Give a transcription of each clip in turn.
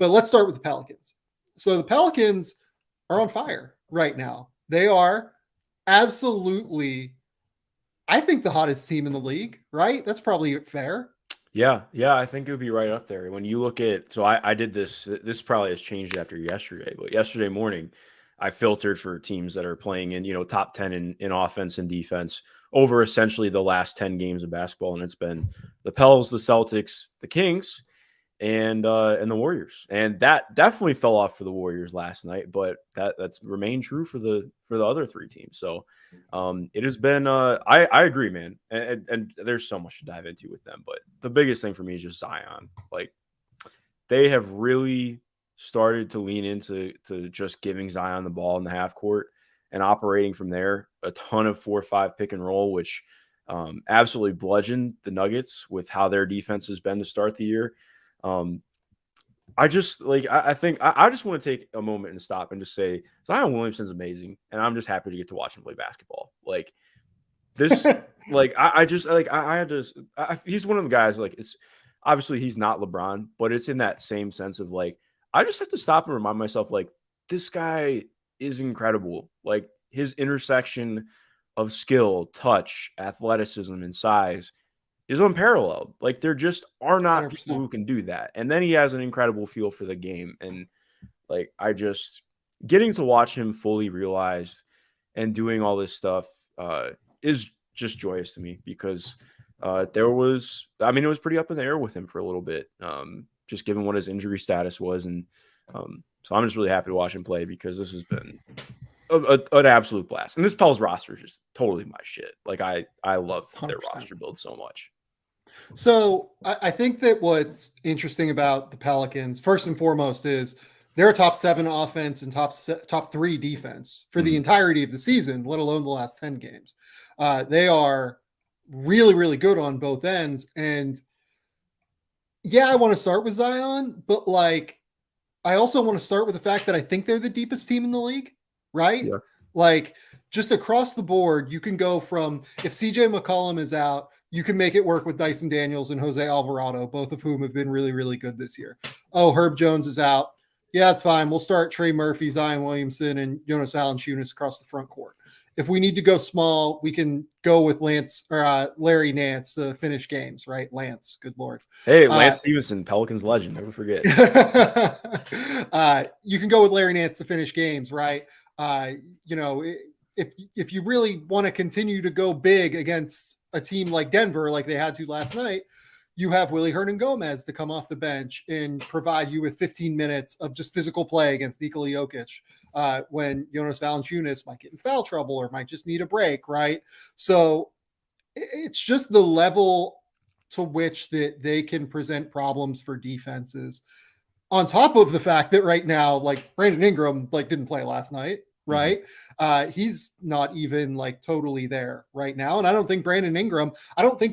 But let's start with the Pelicans. So the Pelicans are on fire right now. They are absolutely, I think, the hottest team in the league, right? That's probably fair. Yeah, I think it would be right up there. When you look at, so I did this probably has changed after yesterday, but yesterday morning, I filtered for teams that are playing in, top 10 in offense and defense over essentially the last 10 games of basketball. And it's been the Pels, the Celtics, the Kings, and the Warriors. And that definitely fell off for the Warriors last night, but that's remained true for the other three teams. So it has been I agree, man. And there's so much to dive into with them, but the biggest thing for me is just Zion. Like, they have really started to lean into just giving Zion the ball in the half court and operating from there. A ton of 4-5 pick and roll, which absolutely bludgeoned the Nuggets with how their defense has been to start the year. I just I think I just want to take a moment and stop and just say Zion Williamson's amazing, and I'm just happy to get to watch him play basketball. Like, this, I had to. He's one of the guys. Like, it's obviously he's not LeBron, but it's in that same sense of like, I just have to stop and remind myself, like, this guy is incredible. Like, his intersection of skill, touch, athleticism, and size is unparalleled. Like, there just are not 100%. people who can do that. And then he has an incredible feel for the game. And like, getting to watch him fully realized and doing all this stuff is just joyous to me, because it was pretty up in the air with him for a little bit, just given what his injury status was. And so I'm just really happy to watch him play, because this has been an absolute blast. And this Pels roster is just totally my shit. Like, I love 100%. Their roster build so much. So I think that what's interesting about the Pelicans, first and foremost, is they're a top 7 offense and top 3 defense for the entirety of the season, let alone the last 10 games. They are really, really good on both ends. And yeah, I want to start with Zion, but like, I also want to start with the fact that I think they're the deepest team in the league, right? Yeah. Like, just across the board, you can go from, if CJ McCollum is out, you can make it work with Dyson Daniels and Jose Alvarado, both of whom have been really, really good this year. Oh, Herb Jones is out. Yeah, that's fine. We'll start Trey Murphy, Zion Williamson, and Jonas Valanciunas across the front court. If we need to go small, we can go with Larry Nance to finish games, right? Lance, good Lord. Hey, Lance Stevenson, Pelicans legend, never forget. You can go with Larry Nance to finish games, right? If you really want to continue to go big against a team like Denver, like they had to last night, you have Willie Hernan-Gomez to come off the bench and provide you with 15 minutes of just physical play against Nikola Jokic when Jonas Valanciunas might get in foul trouble or might just need a break, right? So it's just the level to which that they can present problems for defenses, on top of the fact that right now, like, Brandon Ingram didn't play last night, right? He's not even totally there right now. And I don't think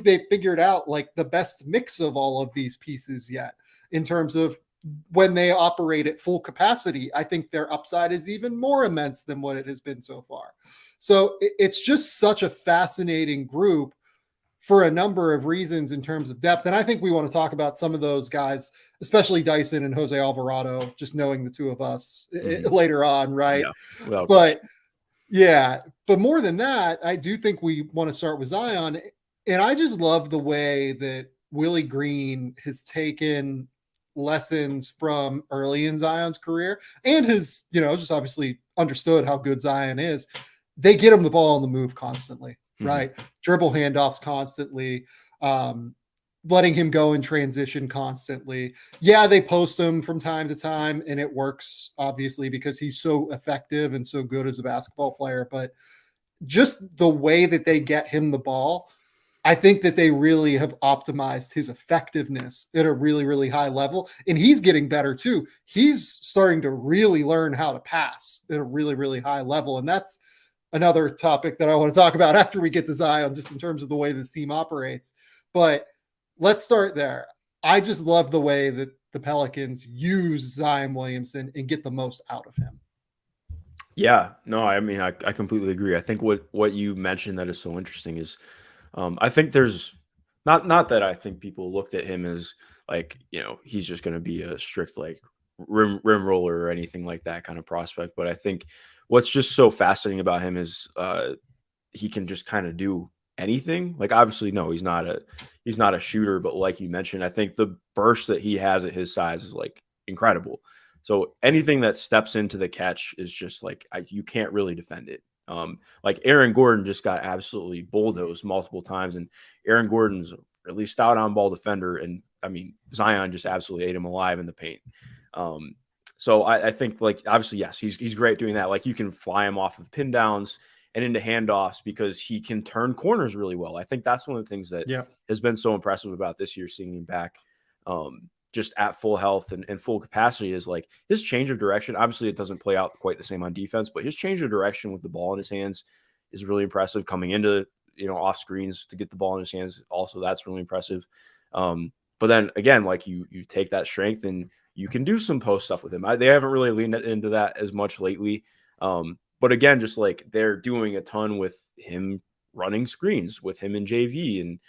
they figured out like the best mix of all of these pieces yet in terms of when they operate at full capacity. I think their upside is even more immense than what it has been so far. So it's just such a fascinating group for a number of reasons in terms of depth. And I think we want to talk about some of those guys, especially Dyson and Jose Alvarado, just knowing the two of us later on, right? Yeah. But more than that, I do think we want to start with Zion. And I just love the way that Willie Green has taken lessons from early in Zion's career and has, just obviously understood how good Zion is. They get him the ball on the move constantly. Right. Dribble handoffs constantly, letting him go in transition constantly. Yeah, they post him from time to time, and it works, obviously, because he's so effective and so good as a basketball player. But just the way that they get him the ball, I think that they really have optimized his effectiveness at a really, really high level. And he's getting better too. He's starting to really learn how to pass at a really, really high level. And that's another topic that I want to talk about after we get to Zion, just in terms of the way this team operates. But let's start there. I just love the way that the Pelicans use Zion Williamson and get the most out of him. Yeah, no, I mean, I completely agree. I think what you mentioned that is so interesting is, I think there's not that I think people looked at him as like, he's just going to be a strict rim roller or anything like that kind of prospect. But I think what's just so fascinating about him is he can just kind of do anything. Like obviously, no, he's not a shooter, but like you mentioned, I think the burst that he has at his size is like incredible. So anything that steps into the catch is just like you can't really defend it. Like Aaron Gordon just got absolutely bulldozed multiple times, and Aaron Gordon's a really stout on ball defender, and I mean Zion just absolutely ate him alive in the paint. So I think like obviously yes, he's great doing that. Like you can fly him off of pin downs and into handoffs because he can turn corners really well. I think that's one of the things that has been so impressive about this year, seeing him back just at full health and full capacity is like his change of direction. Obviously, it doesn't play out quite the same on defense, but his change of direction with the ball in his hands is really impressive. Coming into, off screens to get the ball in his hands, also that's really impressive. But then again, like you take that strength and you can do some post stuff with him. They haven't really leaned into that as much lately. But again, just like they're doing a ton with him running screens with him in JV, and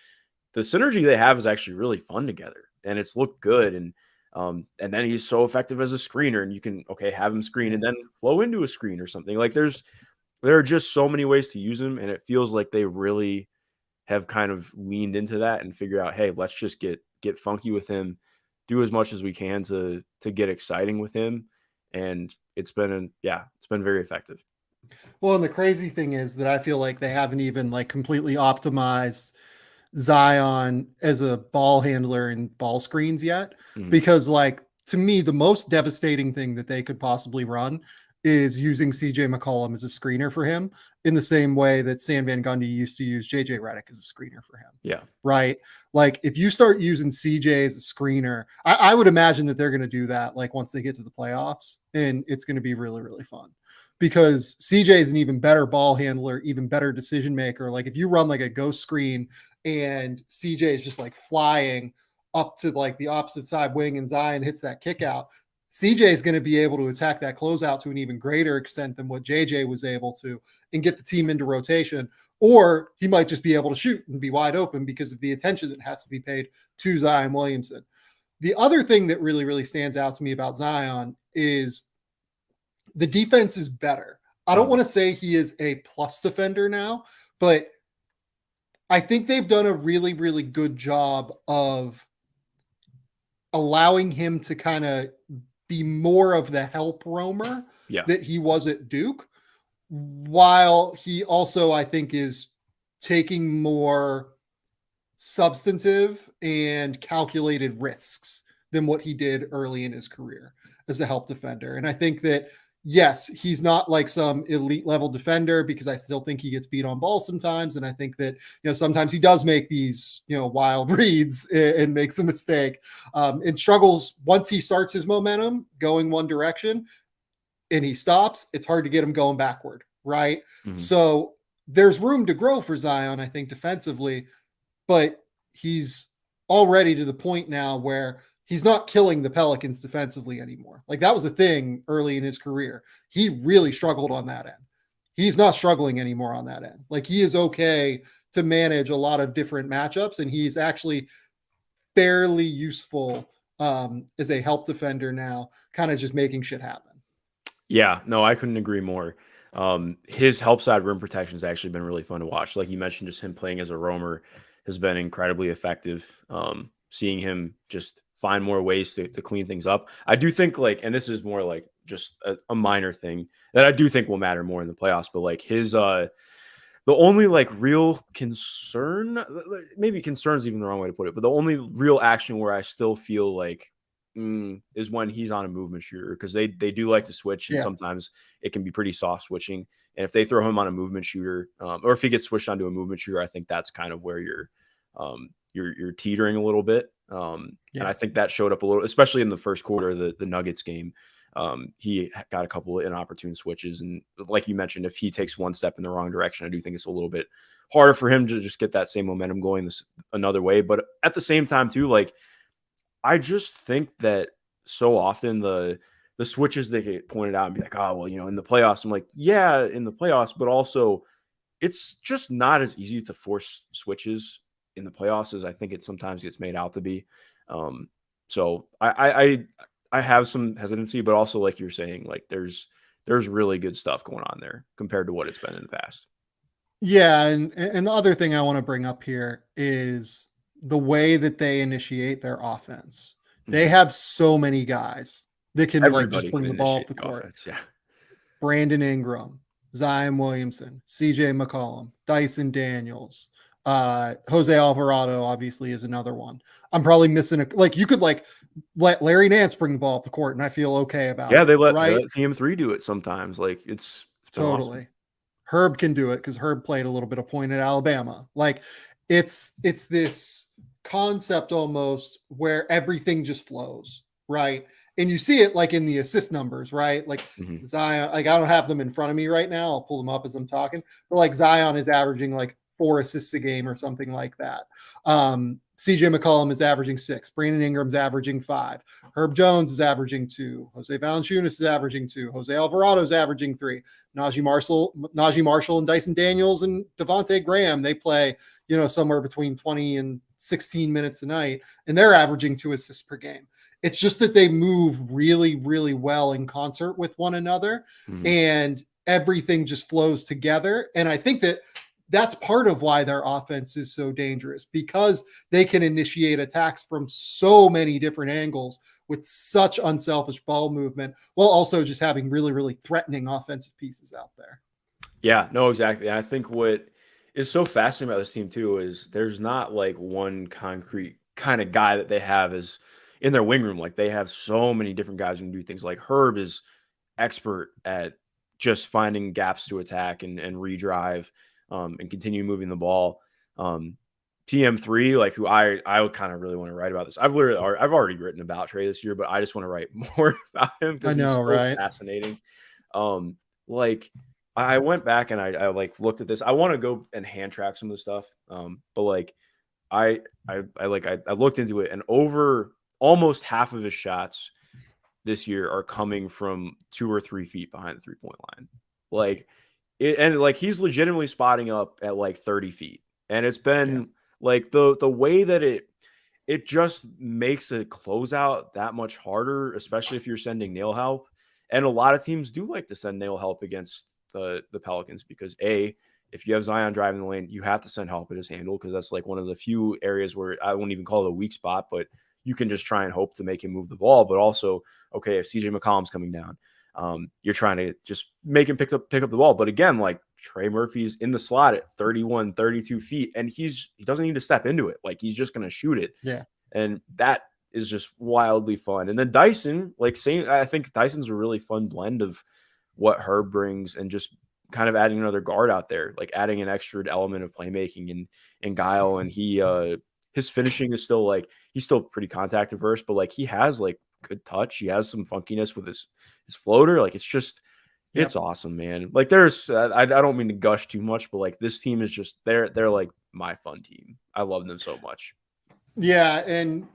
the synergy they have is actually really fun together, and it's looked good. And then he's so effective as a screener, and you can have him screen and then flow into a screen or something. Like there are just so many ways to use him, and it feels like they really have kind of leaned into that and figured out, hey, let's just get funky with him, do as much as we can to get exciting with him, and it's been very effective. Well, and the crazy thing is that I feel like they haven't even like completely optimized Zion as a ball handler and ball screens yet, because like to me, the most devastating thing that they could possibly run is using CJ McCollum as a screener for him in the same way that Stan Van Gundy used to use JJ Redick as a screener for him. Yeah. Right. Like if you start using CJ as a screener, I would imagine that they're going to do that like once they get to the playoffs, and it's going to be really, really fun because CJ is an even better ball handler, even better decision maker. Like if you run like a ghost screen and CJ is just like flying up to like the opposite side wing and Zion hits that kick out, CJ is going to be able to attack that closeout to an even greater extent than what JJ was able to and get the team into rotation. Or he might just be able to shoot and be wide open because of the attention that has to be paid to Zion Williamson. The other thing that really, really stands out to me about Zion is the defense is better. I don't want to say he is a plus defender now, but I think they've done a really, really good job of allowing him to kind of be more of the help roamer that he was at Duke, while he also, I think, is taking more substantive and calculated risks than what he did early in his career as a help defender. And I think that, yes, he's not like some elite level defender because I still think he gets beat on ball sometimes. And I think that, sometimes he does make these, wild reads and makes a mistake and struggles once he starts his momentum going one direction and he stops, it's hard to get him going backward. Right. So there's room to grow for Zion, I think, defensively, but he's already to the point now where he's not killing the Pelicans defensively anymore. Like that was a thing early in his career. He really struggled on that end. He's not struggling anymore on that end. Like he is okay to manage a lot of different matchups, and he's actually fairly useful as a help defender now, kind of just making shit happen. Yeah, no, I couldn't agree more. His help side rim protection has actually been really fun to watch. Like you mentioned, just him playing as a roamer has been incredibly effective. Seeing him just find more ways to clean things up. I do think like, and this is more like just a minor thing that I do think will matter more in the playoffs, but like his, the only like real concern, maybe concern is even the wrong way to put it, but the only real action where I still feel like is when he's on a movement shooter, because they do like to switch, and sometimes it can be pretty soft switching. And if they throw him on a movement shooter, or if he gets switched onto a movement shooter, I think that's kind of where you're teetering a little bit. And I think that showed up a little, especially in the first quarter of the Nuggets game. He got a couple of inopportune switches, and like you mentioned, if he takes one step in the wrong direction, I do think it's a little bit harder for him to just get that same momentum going another way. But at the same time, too, like I just think that so often the switches they get pointed out and be like, oh, well, in the playoffs, I'm like, yeah, in the playoffs, but also it's just not as easy to force switches in the playoffs as I think it sometimes gets made out to be. So I I have some hesitancy, but also like you're saying, like there's really good stuff going on there compared to what it's been in the past. Yeah, and the other thing I want to bring up here is the way that they initiate their offense. They Mhm. have so many guys that can like just Everybody can bring the ball up initiate the the court. offense. Yeah. Brandon Ingram, Zion Williamson, CJ McCollum, Dyson Daniels, Jose Alvarado obviously is another one. I'm probably missing like you could like let Larry Nance bring the ball up the court and I feel okay about Yeah, it, they let right? CM3 do it sometimes. Like it's been awesome. Totally. Herb can do it because Herb played a little bit of point at Alabama. Like it's this concept almost where everything just flows, right? And you see it like in the assist numbers, right? Like Mhm. Zion, like I don't have them in front of me right now. I'll pull them up as I'm talking. But like Zion is averaging like 4 assists a game or something like that. CJ McCollum is averaging 6. Brandon Ingram's averaging 5. Herb Jones is averaging 2. Jose Valanciunas is averaging 2. Jose Alvarado is averaging 3. Najee Marshall and Dyson Daniels and Devontae Graham, they play, somewhere between 20 and 16 minutes a night, and they're averaging 2 assists per game. It's just that they move really, really well in concert with one another, Mhm. and everything just flows together. And I think that that's part of why their offense is so dangerous, because they can initiate attacks from so many different angles with such unselfish ball movement, while also just having really, really threatening offensive pieces out there. Yeah, no, exactly. And I think what is so fascinating about this team too is there's not like one concrete kind of guy that they have as in their wing room. Like they have so many different guys who can do things. Like Herb is expert at just finding gaps to attack and redrive and continue moving the ball. TM3, like who I would kind of really want to write about this. I've already written about Trey this year, but I just want to write more about him I because he's know, so right? fascinating. Like I went back and I like looked at this. I want to go and hand track some of the stuff. But like I looked into it, and over almost half of his shots this year are coming from 2 or 3 feet behind the 3-point line. Like and like he's legitimately spotting up at like 30 feet. And it's Yeah. been like the way that it just makes a closeout that much harder, especially if you're sending nail help. And a lot of teams do like to send nail help against the Pelicans because if you have Zion driving the lane, you have to send help at his handle because that's like one of the few areas where I won't even call it a weak spot, but you can just try and hope to make him move the ball. But also, okay, if CJ McCollum's coming down, you're trying to just make him pick up the ball. But again, like Trey Murphy's in the slot at 31, 32 feet, and he doesn't need to step into it. Like he's just going to shoot it. Yeah. And that is just wildly fun. And then Dyson, I think Dyson's a really fun blend of what Herb brings and just kind of adding another guard out there, like adding an extra element of playmaking and guile. And his finishing is still like, he's still pretty contact averse, but like he has like good touch. He has some funkiness with his floater. Like it's Yep. awesome, man. Like there's, I don't mean to gush too much, but like this team is just, they're like my fun team. I love them so much. Yeah. And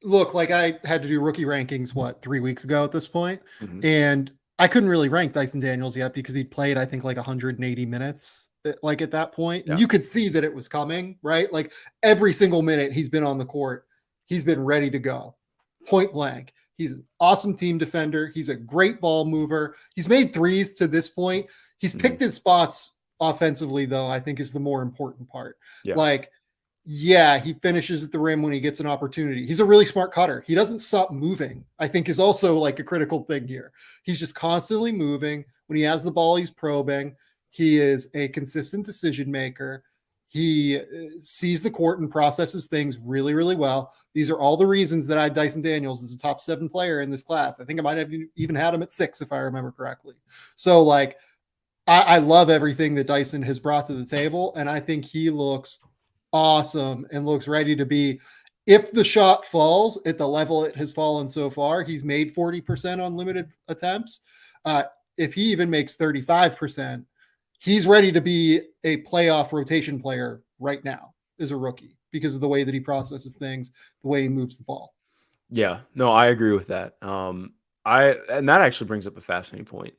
look, like I had to do rookie rankings, 3 weeks ago at this point, Mhm. and I couldn't really rank Dyson Daniels yet because he played, I think, like 180 minutes, like at that point. And Yeah. you could see that it was coming, right? Like every single minute he's been on the court, he's been ready to go, point blank. He's an awesome team defender. He's a great ball mover. He's made threes to this point. He's Mhm. picked his spots offensively, though, I think is the more important part. Yeah. Like, yeah, he finishes at the rim when he gets an opportunity. He's a really smart cutter. He doesn't stop moving, I think is also like a critical thing here. He's just constantly moving. When he has the ball, he's probing. He is a consistent decision maker. He sees the court and processes things really, really well. These are all the reasons that I had Dyson Daniels as a top 7 player in this class. I think I might have even had him at 6, if I remember correctly. So, like, I love everything that Dyson has brought to the table, and I think he looks awesome and looks ready to be. If the shot falls at the level it has fallen so far, he's made 40% on limited attempts. If he even makes 35%, he's ready to be a playoff rotation player right now as a rookie because of the way that he processes things, the way he moves the ball. Yeah. No, I agree with that. And that actually brings up a fascinating point.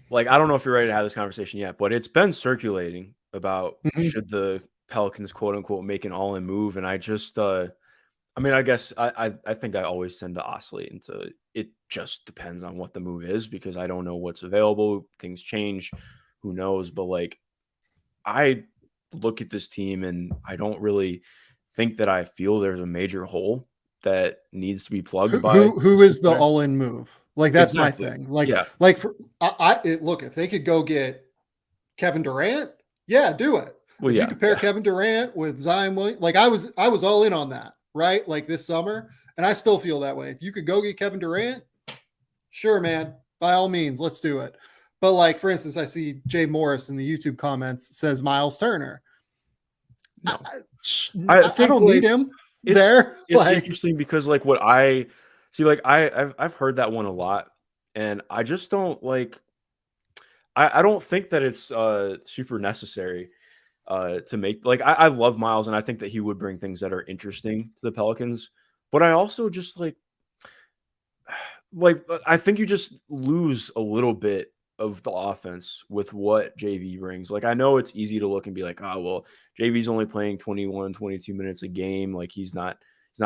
Like I don't know if you're ready to have this conversation yet, but it's been circulating about Mhm. should the Pelicans quote unquote make an all-in move, and I mean, I guess I think I always tend to oscillate into it just depends on what the move is because I don't know what's available. Things change. Who knows? But like I look at this team and I don't really think that I feel there's a major hole that needs to be plugged by a Who is the superstar. all-in move? Like that's my Exactly. thing. Yeah. Look, if they could go get Kevin Durant, yeah, do it. Well, If you yeah. compare Yeah. Kevin Durant with Zion Williams, like I was all in on that, right? Like this summer, and I still feel that way. If you could go get Kevin Durant, sure, man, by all means, let's do it. But like for instance, I see Jay Morris in the YouTube comments says Miles Turner. No. I I think don't need like him it's there. it's Like interesting because like what I see, like I've heard that one a lot, and I just don't like. I don't think that it's super necessary to make like I love Miles and I think that he would bring things that are interesting to the Pelicans. But I also just I think you just lose a little bit of the offense with what JV brings. Like I know it's easy to look and be like, oh well, JV's only playing 21, 22 minutes a game. Like he's not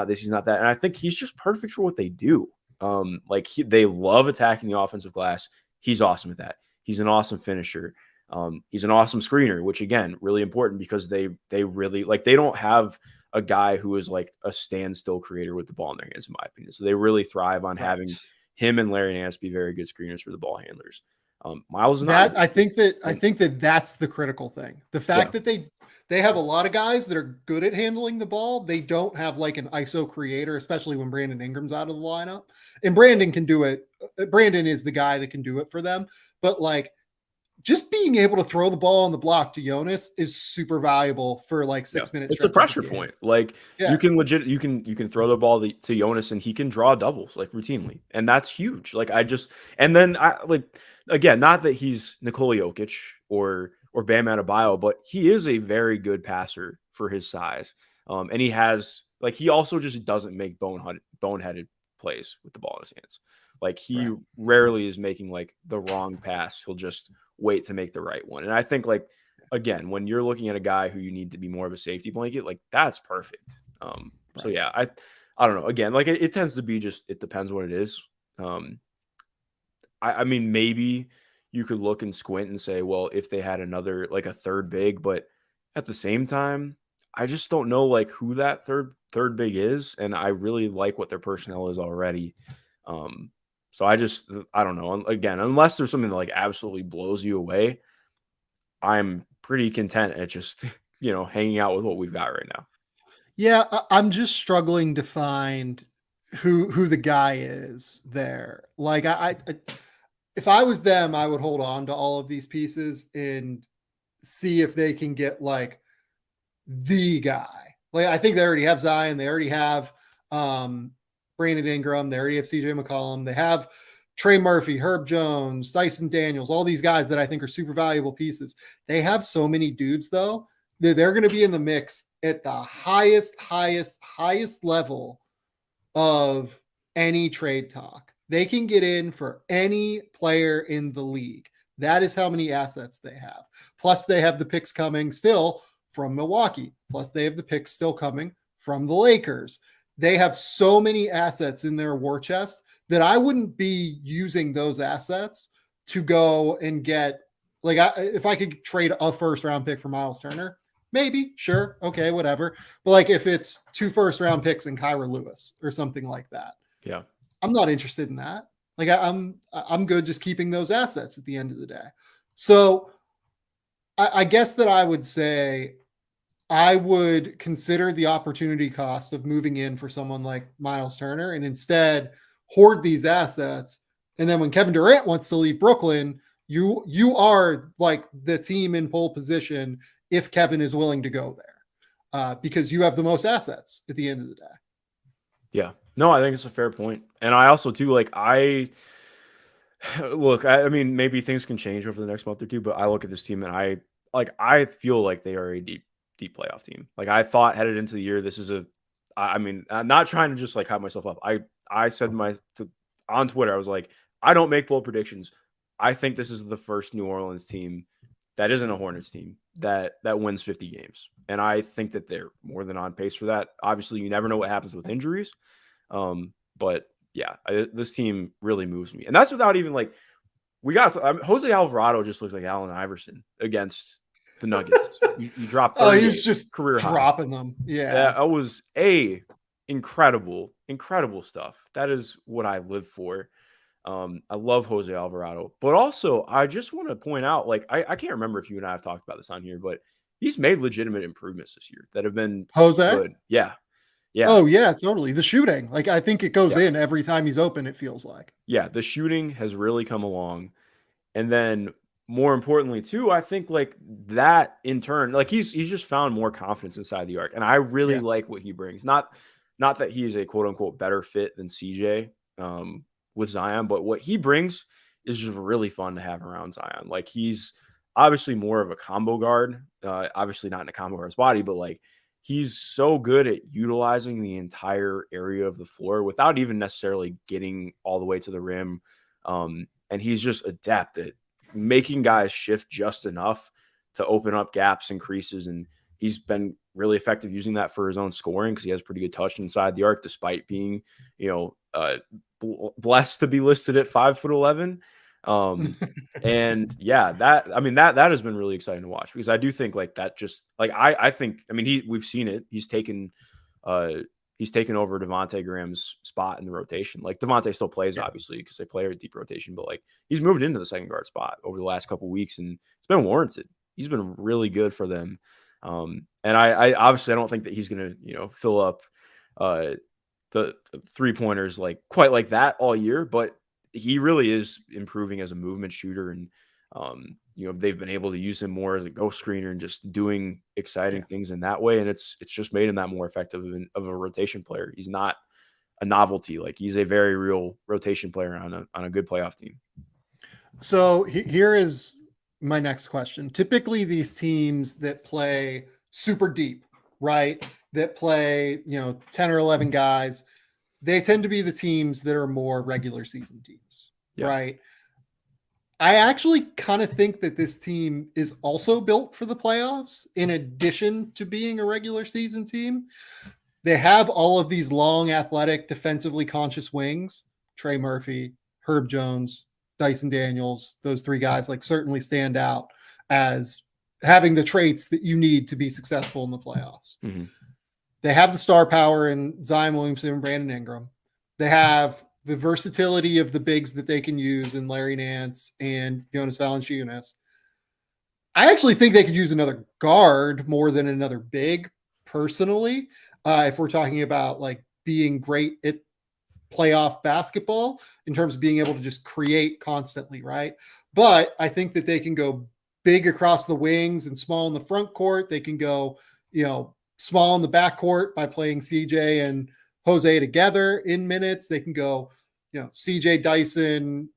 this, he's not that. And I think he's just perfect for what they do. They love attacking the offensive glass. He's awesome at that. He's an awesome finisher. He's an awesome screener, which again, really important because they really like they don't have a guy who is like a standstill creator with the ball in their hands, in my opinion. So they really thrive on having right. him and Larry Nance be very good screeners for the ball handlers. Miles is not. That I think that that's the critical thing. The Yeah, fact that they have a lot of guys that are good at handling the ball. They don't have like an ISO creator, especially when Brandon Ingram's out of the lineup. And Brandon can do it. Brandon is the guy that can do it for them. But like just being able to throw the ball on the block to Jonas is super valuable for like yeah. 6 minute It's a stretches pressure of game. point. Like Yeah, you can throw the ball to Jonas and he can draw doubles like routinely, and that's huge. And then I like again, not that he's Nikola Jokic or Bam Adebayo, but he is a very good passer for his size. And he also just doesn't make boneheaded plays with the ball in his hands. Like he right. rarely is making like the wrong pass. He'll just wait to make the right one. And I think like again, when you're looking at a guy who you need to be more of a safety blanket, like that's perfect. So Right. yeah, I don't know. Again, like it tends to be just it depends what it is. Um, I mean maybe you could look and squint and say, well, if they had another like a third big, but at the same time, I just don't know like who that third big is, and I really like what their personnel is already. Um, so I don't know. Again, unless there's something that like absolutely blows you away, I'm pretty content at just hanging out with what we've got right now. Yeah, I'm just struggling to find who the guy is there. Like if I was them, I would hold on to all of these pieces and see if they can get like the guy. Like I think they already have Zion, they already have Brandon Ingram, they already have CJ McCollum, they have Trey Murphy, Herb Jones, Dyson Daniels, all these guys that I think are super valuable pieces. They have so many dudes though that they're going to be in the mix at the highest level of any trade talk. They can get in for any player in the league. That is how many assets they have. Plus, they have the picks coming still from Milwaukee. Plus, they have the picks still coming from the Lakers. They have so many assets in their war chest that I wouldn't be using those assets to go and get like if I could trade a first round pick for Miles Turner, maybe, sure, okay, whatever. But like if it's 2 first round picks and Kyra Lewis or something like that, Yeah. I'm not interested in that. Like I'm good just keeping those assets at the end of the day. So I guess that I would say I would consider the opportunity cost of moving in for someone like Miles Turner and instead hoard these assets. And then when Kevin Durant wants to leave Brooklyn, you are like the team in pole position if Kevin is willing to go there because you have the most assets at the end of the day. Yeah. No, I think it's a fair point. And I also too I mean maybe things can change over the next month or two, but I look at this team and I feel like they are a deep playoff team. Like I thought headed into the year, this is I mean, I'm not trying to just like hype myself up. I said on Twitter, I was like, I don't make bold predictions. I think this is the first New Orleans team that isn't a Hornets team that wins 50 games. And I think that they're more than on pace for that. Obviously, you never know what happens with injuries. But yeah, this team really moves me. And that's without even like, Jose Alvarado just looks like Allen Iverson against the Nuggets. You dropped 30 he was just career dropping high. them. Yeah. That was incredible stuff. That is what I live for. I love Jose Alvarado, but also I just want to point out, like, I can't remember if you and I have talked about this on here, but he's made legitimate improvements this year that have been Jose? good. Yeah. Yeah. Oh, yeah, totally. The shooting. Like, I think it goes Yeah. in every time he's open, it feels like. Yeah. The shooting has really come along. And then more importantly, too, I think like that in turn, like he's just found more confidence inside the arc. And I really Yeah. like what he brings. Not that he's a quote unquote better fit than CJ with Zion, but what he brings is just really fun to have around Zion. Like he's obviously more of a combo guard, obviously not in a combo guard's body, but like he's so good at utilizing the entire area of the floor without even necessarily getting all the way to the rim. And he's just adept at making guys shift just enough to open up gaps and creases. And he's been really effective using that for his own scoring because he has pretty good touch inside the arc, despite being, blessed to be listed at 5'11". And yeah, that has been really exciting to watch because I do think like that just like, I think, I mean, we've seen it. He's taken over Devontae Graham's spot in the rotation. Like Devontae still plays, obviously, because they play a deep rotation, but like he's moved into the second guard spot over the last couple of weeks, and it's been warranted. He's been really good for them. And I obviously I don't think that he's going to fill up the 3-pointers like quite like that all year, but he really is improving as a movement shooter, and they've been able to use him more as a ghost screener and just doing exciting things in that way. And it's just made him that more effective of a rotation player. He's not a novelty. Like he's a very real rotation player on a good playoff team. So here is my next question. Typically these teams that play super deep, right? That play, 10 or 11 guys, they tend to be the teams that are more regular season teams, right? I actually kind of think that this team is also built for the playoffs in addition to being a regular season team. They have all of these long, athletic, defensively conscious wings, Trey Murphy, Herb Jones, Dyson Daniels. Those three guys like certainly stand out as having the traits that you need to be successful in the playoffs. Mm-hmm. They have the star power in Zion Williamson and Brandon Ingram. They have the versatility of the bigs that they can use in Larry Nance and Jonas Valanciunas. I actually think they could use another guard more than another big, personally, if we're talking about like being great at playoff basketball in terms of being able to just create constantly, right? But I think that they can go big across the wings and small in the front court. They can go, small in the backcourt by playing CJ and Jose together in minutes. They can go, CJ, Dyson,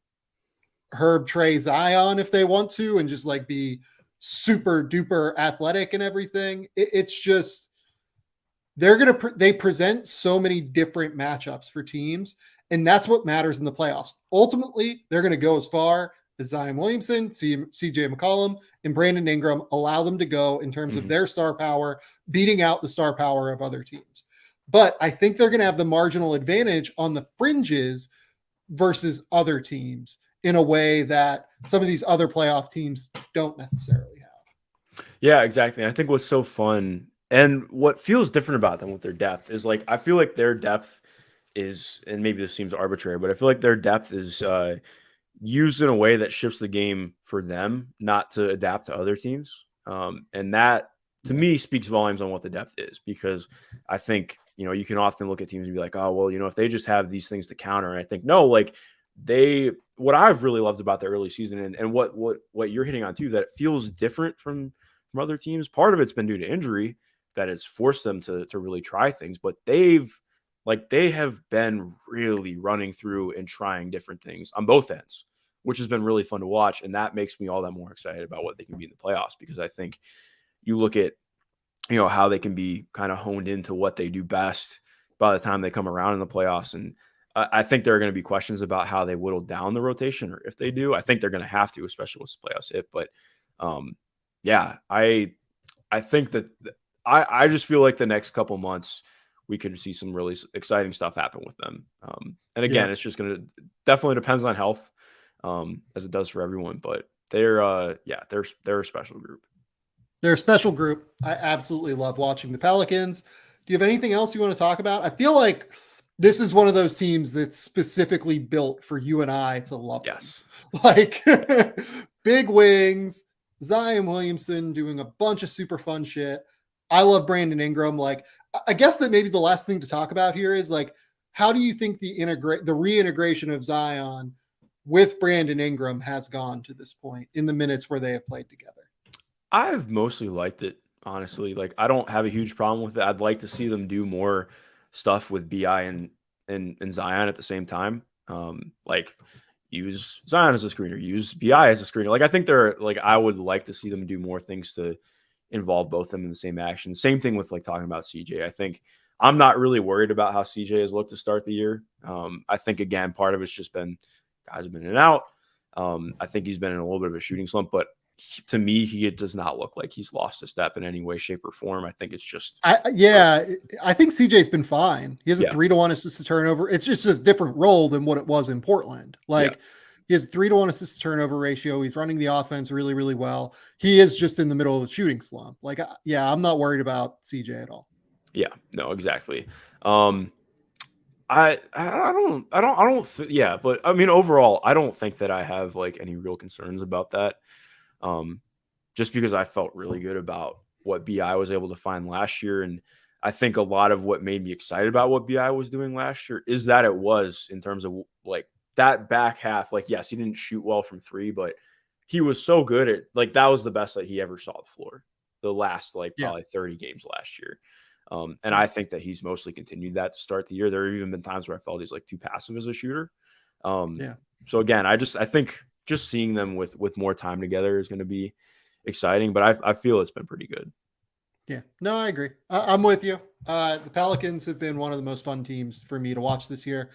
Herb, Trey, Zion if they want to, and just like be super duper athletic and everything. It's just they present so many different matchups for teams, and that's what matters in the playoffs. Ultimately, they're going to go as far as Zion Williamson, CJ McCollum, and Brandon Ingram allow them to go in terms of their star power, beating out the star power of other teams. But I think they're going to have the marginal advantage on the fringes versus other teams in a way that some of these other playoff teams don't necessarily have. Yeah, exactly. I think what's so fun and what feels different about them with their depth is like, I feel like their depth is, and maybe this seems arbitrary, but I feel like their depth is used in a way that shifts the game for them, not to adapt to other teams. And that to me speaks volumes on what the depth is, because I think, you can often look at teams and be like, oh, well, if they just have these things to counter. And I think, no, like what I've really loved about the early season and what you're hitting on too, that it feels different from other teams. Part of it's been due to injury that has forced them to really try things, but they have been really running through and trying different things on both ends, which has been really fun to watch. And that makes me all that more excited about what they can be in the playoffs, because I think you look at, how they can be kind of honed into what they do best by the time they come around in the playoffs. And I think there are going to be questions about how they whittle down the rotation, or if they do. I think they're going to have to, especially once the playoffs hit. But Yeah, I think that I just feel like the next couple months we could see some really exciting stuff happen with them. And Yeah. again, it's just going to definitely depends on health, as it does for everyone. But they're a special group. They're a special group. I absolutely love watching the Pelicans. Do you have anything else you want to talk about? I feel like this is one of those teams that's specifically built for you and I to love them. Yes. Like big wings, Zion Williamson doing a bunch of super fun shit. I love Brandon Ingram. Like, I guess that maybe the last thing to talk about here is like, how do you think the reintegration of Zion with Brandon Ingram has gone to this point in the minutes where they have played together? I've mostly liked it, honestly. Like, I don't have a huge problem with it. I'd like to see them do more stuff with BI and Zion at the same time. Like use Zion as a screener, use BI as a screener. Like, I think I would like to see them do more things to involve both of them in the same action. Same thing with like talking about CJ. I think I'm not really worried about how CJ has looked to start the year. I think again, part of it's just been guys have been in and out. I think he's been in a little bit of a shooting slump, but to me, he does not look like he's lost a step in any way, shape, or form. I think it's just I think CJ's been fine. He has a 3-to-1 assist to turnover. It's just a different role than what it was in Portland. Like he has a 3-to-1 assist to turnover ratio. He's running the offense really, really well. He is just in the middle of a shooting slump. Like, I'm not worried about CJ at all. Yeah, no, exactly. I don't yeah, but I mean overall, I don't think that I have like any real concerns about that. Just because I felt really good about what BI was able to find last year. And I think a lot of what made me excited about what BI was doing last year is that it was in terms of like that back half. Like, yes, he didn't shoot well from three, but he was so good at like that was the best that he ever saw the floor the last like probably 30 games last year. And I think that he's mostly continued that to start the year. There have even been times where I felt he's like too passive as a shooter. So again, I think just seeing them with more time together is going to be exciting, but I feel it's been pretty good. Yeah, no, I agree. I'm with you. The Pelicans have been one of the most fun teams for me to watch this year.